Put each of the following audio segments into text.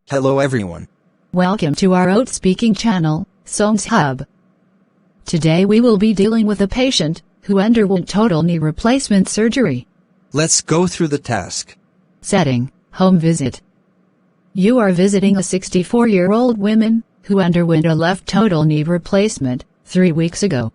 Hello everyone. Welcome to our OET Speaking channel, SOANZ HUB. Today we will be dealing with a patient who underwent total knee replacement surgery. Let's go through the task. Setting: home visit. You are visiting a 64-year-old woman who underwent a left total knee replacement 3 weeks ago.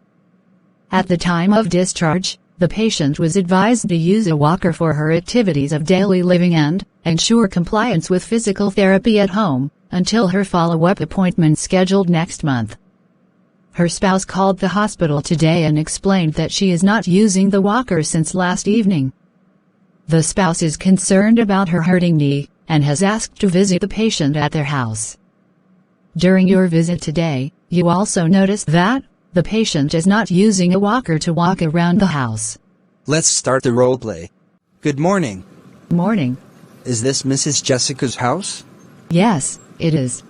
At the time of discharge, the patient was advised to use a walker for her activities of daily living and ensure compliance with physical therapy at home until her follow-up appointment scheduled next month. Her spouse called the hospital today and explained that she is not using the walker since last evening. The spouse is concerned about her hurting knee and has asked to visit the patient at their house. During your visit today, you also noticed that the patient is not using a walker to walk around the house. Let's start the roleplay. Good morning. Morning. Is this Mrs. Jessica's house? Yes, it is.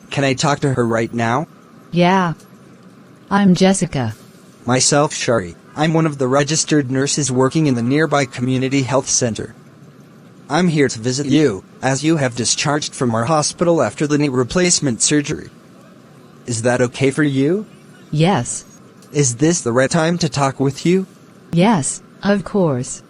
Can I talk to her right now? Yeah. I'm Jessica. Myself, Shari. I'm one of the registered nurses working in the nearby community health center. I'm here to visit you, as you have discharged from our hospital after the knee replacement surgery. Is that okay for you? Yes. Is this the right time to talk with you? Yes, of course.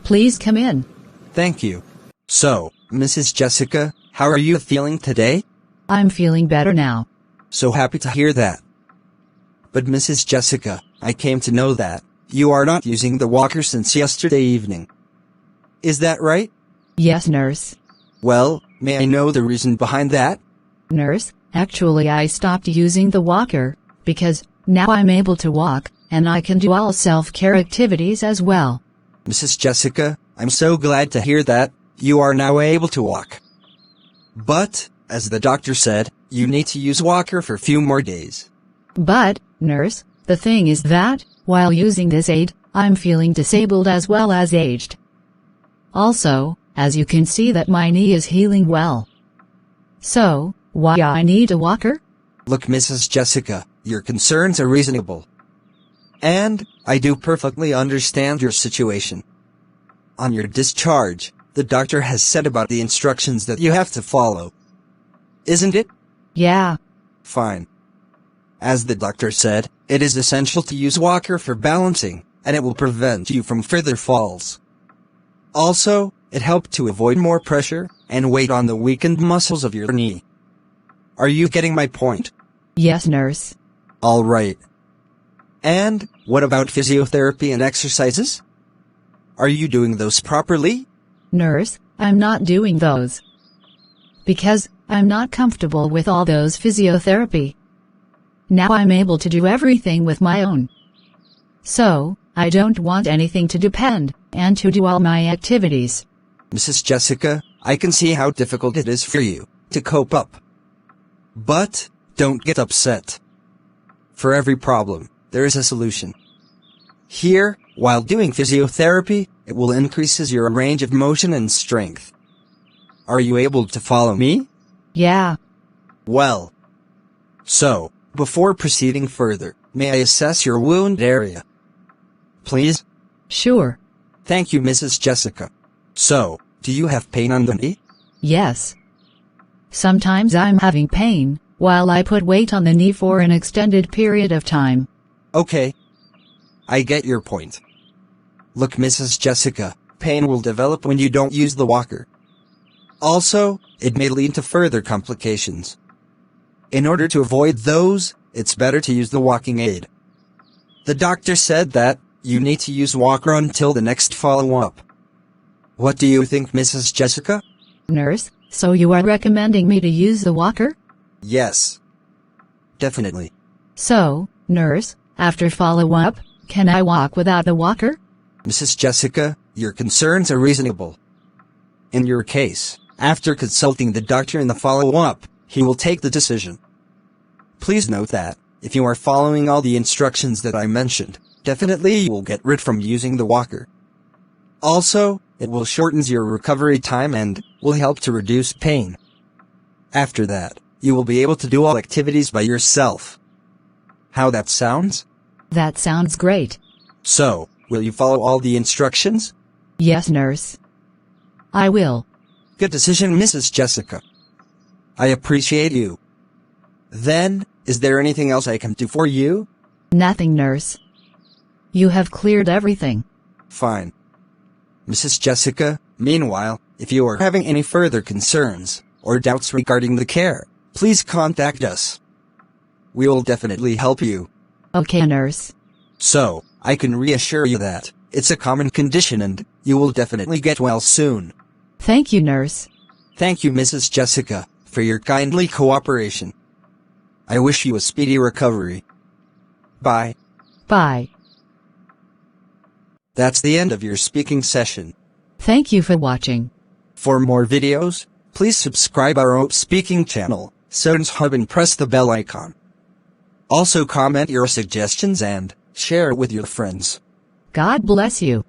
Please come in. Thank you. So, Mrs. Jessica, how are you feeling today? I'm feeling better now. So happy to hear that. But Mrs. Jessica, I came to know that you are not using the walker since yesterday evening. Is that right? Yes, nurse. Well, may I know the reason behind that? Nurse, actually I stopped using the walker because now I'm able to walk and I can do all self-care activities as well. Mrs. Jessica, I'm so glad to hear that you are now able to walk. But, as the doctor said, you need to use walker for a few more days. But, nurse, the thing is that, while using this aid, I'm feeling disabled as well as aged. Also, as you can see that my knee is healing well. So, why I need a walker? Look, Mrs. Jessica, your concerns are reasonable. And, I do perfectly understand your situation. On your discharge, the doctor has said about the instructions that you have to follow. Isn't it? Yeah. Fine. As the doctor said, it is essential to use walker for balancing, and it will prevent you from further falls. Also, it helped to avoid more pressure and weight on the weakened muscles of your knee. Are you getting my point? Yes, nurse. All right. And, what about physiotherapy and exercises? Are you doing those properly? Nurse, I'm not doing those. Because, I'm not comfortable with all those physiotherapy. Now I'm able to do everything with my own. So, I don't want anything to depend, and to do all my activities. Mrs. Jessica, I can see how difficult it is for you to cope up. But, don't get upset. For every problem, there is a solution. Here, while doing physiotherapy, it will increases your range of motion and strength. Are you able to follow me? Yeah. Well. So, before proceeding further, may I assess your wound area? Please? Sure. Thank you, Mrs. Jessica. So, do you have pain on the knee? Yes. Sometimes I'm having pain while I put weight on the knee for an extended period of time. Okay. I get your point. Look, Mrs. Jessica, pain will develop when you don't use the walker. Also, it may lead to further complications. In order to avoid those, it's better to use the walking aid. The doctor said that you need to use walker until the next follow-up. What do you think, Mrs. Jessica? Nurse, so you are recommending me to use the walker? Yes. Definitely. So, nurse, after follow-up, can I walk without the walker? Mrs. Jessica, your concerns are reasonable. In your case, after consulting the doctor in the follow-up, he will take the decision. Please note that, if you are following all the instructions that I mentioned, definitely you will get rid from using the walker. Also, it will shorten your recovery time and will help to reduce pain. After that, you will be able to do all activities by yourself. How that sounds? That sounds great. So, will you follow all the instructions? Yes, nurse. I will. Good decision, Mrs. Jessica. I appreciate you. Then, is there anything else I can do for you? Nothing, nurse. You have cleared everything. Fine. Mrs. Jessica, meanwhile, if you are having any further concerns or doubts regarding the care, please contact us. We will definitely help you. Okay, nurse. So, I can reassure you that it's a common condition and you will definitely get well soon. Thank you, nurse. Thank you, Mrs. Jessica, for your kindly cooperation. I wish you a speedy recovery. Bye. Bye. That's the end of your speaking session. Thank you for watching. For more videos, please subscribe our OET Speaking channel, SOANZ HUB, and press the bell icon. Also comment your suggestions and share it with your friends. God bless you.